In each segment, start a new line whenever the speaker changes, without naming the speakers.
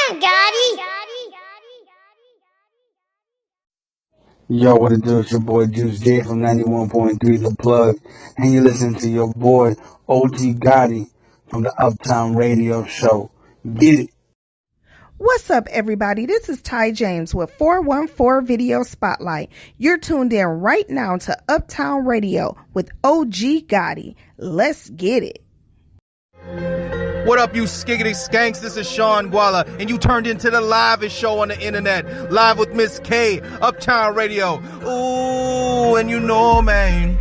on, Gotti.
Yo, what it do? It's your boy Juice J from 91.3 The Plug. And you listen to your boy OG Gotti from the Uptown Radio Show. Get it.
What's up, everybody? This is Ty James with 414 Video Spotlight. You're tuned in right now to Uptown Radio with OG Gotti. Let's get it.
What up, you skiggity skanks? This is Sean Guala, and you turned into the livest show on the internet. Live with Miss K, Uptown Radio. Ooh, and you know, man.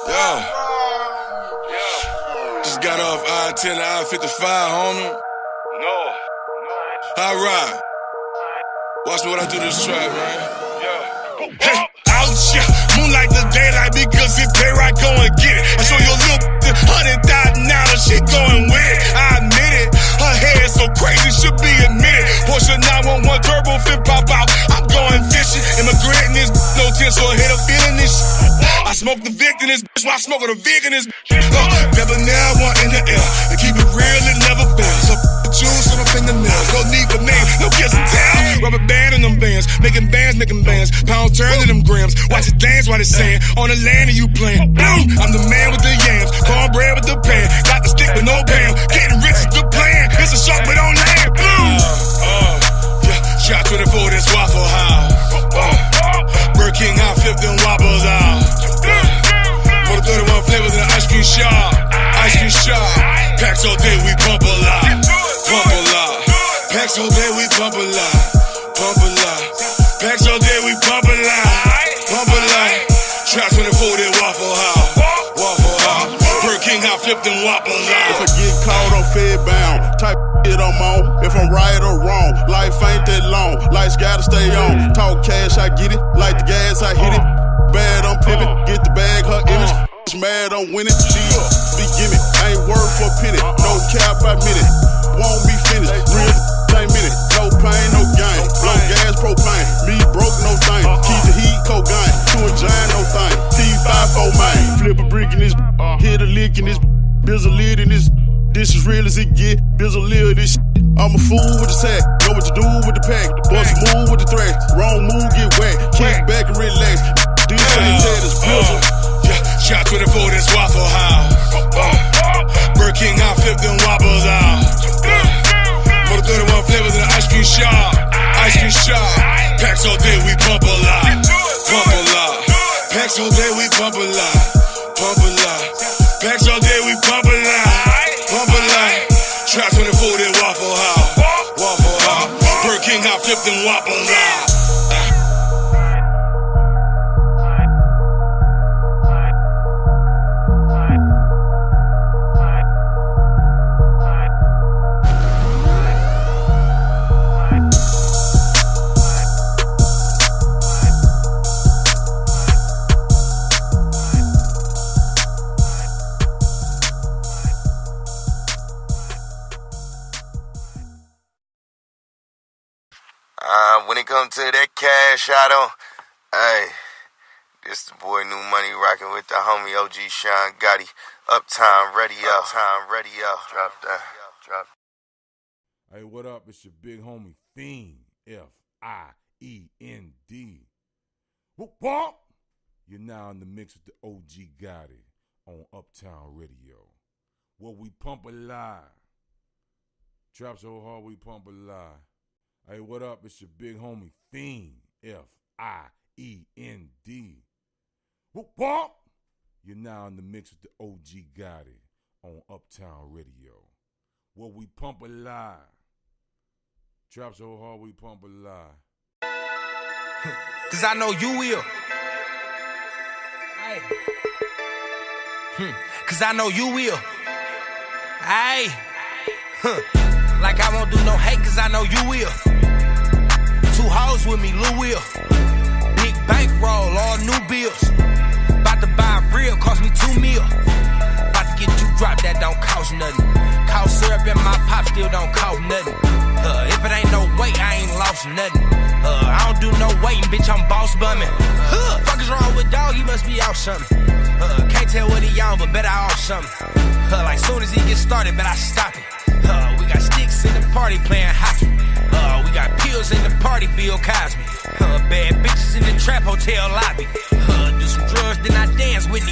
Yeah. Just got off I-10 to I-55, homie. No. I ride. Watch me when I do this track, man. Hey, out here, moonlight the daylight because it's day right, go and get it. I show you a little $100,000, she going with it. I admit it. Her hair so crazy, should be admitted. Porsche 911 turbo fit pop out. I'm going fishing, immigrating this no 10, so I hit a feeling this. I smoke the Vic in this bitch while I smoking a Vic in this. Never now one in the air. And keep it real, it never fails. So juice on the fingernails, no need for names, no kiss and tell. Rubber band in them bands, making bands. Pound turning them grams. Watch it dance while it's saying on the land and you playing. Boom, I'm the man with the yams, cornbread with the pan. Got the stick with no bam. Getting rich is the plan. It's a shark but on land. Boom. Yeah, shot 24, that's Waffle House. Burger King, I flip them whoppers out. For the 31 flavors in the ice cream shop. Ice cream shop. Packs all day, we pump a lot. Pump a lot. Packs all day, we pump a lot. Pump a lot. Packs all day, we pump a lot. Pump a lot. Trap 24, they Waffle House. Waffle House. Burger King, I flip them whoppers out.
If I get caught, I'm fed bound. Type shit I'm on. If I'm right or wrong, life ain't that long. Life's gotta stay on. Talk cash, I get it. Like the gas, I hit it. Bad, I'm pivot. Get the bag, her image. Mad, I'm winning. She be gimmick. Ain't worth for a penny. No cap, I minute. Won't be finished. Real ain't minute. No pain, no gain. Blow gas, propane. Me broke, no thing. Keep the heat, cocaine. To a giant, no thing. T5 for mine. Flip a brick in this. Hit a lick in this. Bizzle lid in this. This is real as it get. Bizzle lid this. I'm a fool with the sack. Know what to do with the pack. Bust a move with the thrash. Wrong move, get whacked. Kick back and relax. These ain't taters, Bizzle. Shot 24, that's Waffle House. Burger King, I flip them whoppers out. For the 31 flavors in the ice cream shop. Ice cream shop. Packs all day, we pump a lot. Pump a lot. Packs all day, we pump a lot. Pump a lot. Packs all day, we pump a lot. Pump a lot. Trap 24, they Waffle House. Waffle House. Burger King, I flip them whoppers out.
When it comes to that cash I don't, hey, this the boy New Money rocking with the homie OG Sean Gotti, Uptown Radio. Uptown Radio. Drop that. Drop.
Hey, what up? It's your big homie Fiend, F-I-E-N-D. Whoop. You're now in the mix with the OG Gotti on Uptown Radio, where we pump a lie. Trap so hard we pump a lie. Hey, what up? It's your big homie Fiend, F-I-E-N-D. Whoop. You're now in the mix with the OG Gotti on Uptown Radio, where we pump a lie. Trap so hard we pump a lie.
Cause I know you will. Hey. Cause I know you will. Hey. Like I won't do no hate cause I know you will. 2 hoes with me, Lou will. Big bankroll, all new bills. About to buy a real, cost me $2 million. About to get you dropped, that don't cost nothing. Cost syrup in my pop still don't cost nothing. If it ain't no weight, I ain't lost nothing. I don't do no waiting, bitch, I'm boss bumming. Fuck is wrong with dog, he must be out something. Can't tell what he on, but bet I off something. Like soon as he gets started, bet I stop it. We got playing hockey. We got pills in the party, Bill Cosby. Bad bitches in the trap hotel lobby. Do some drugs, then I dance with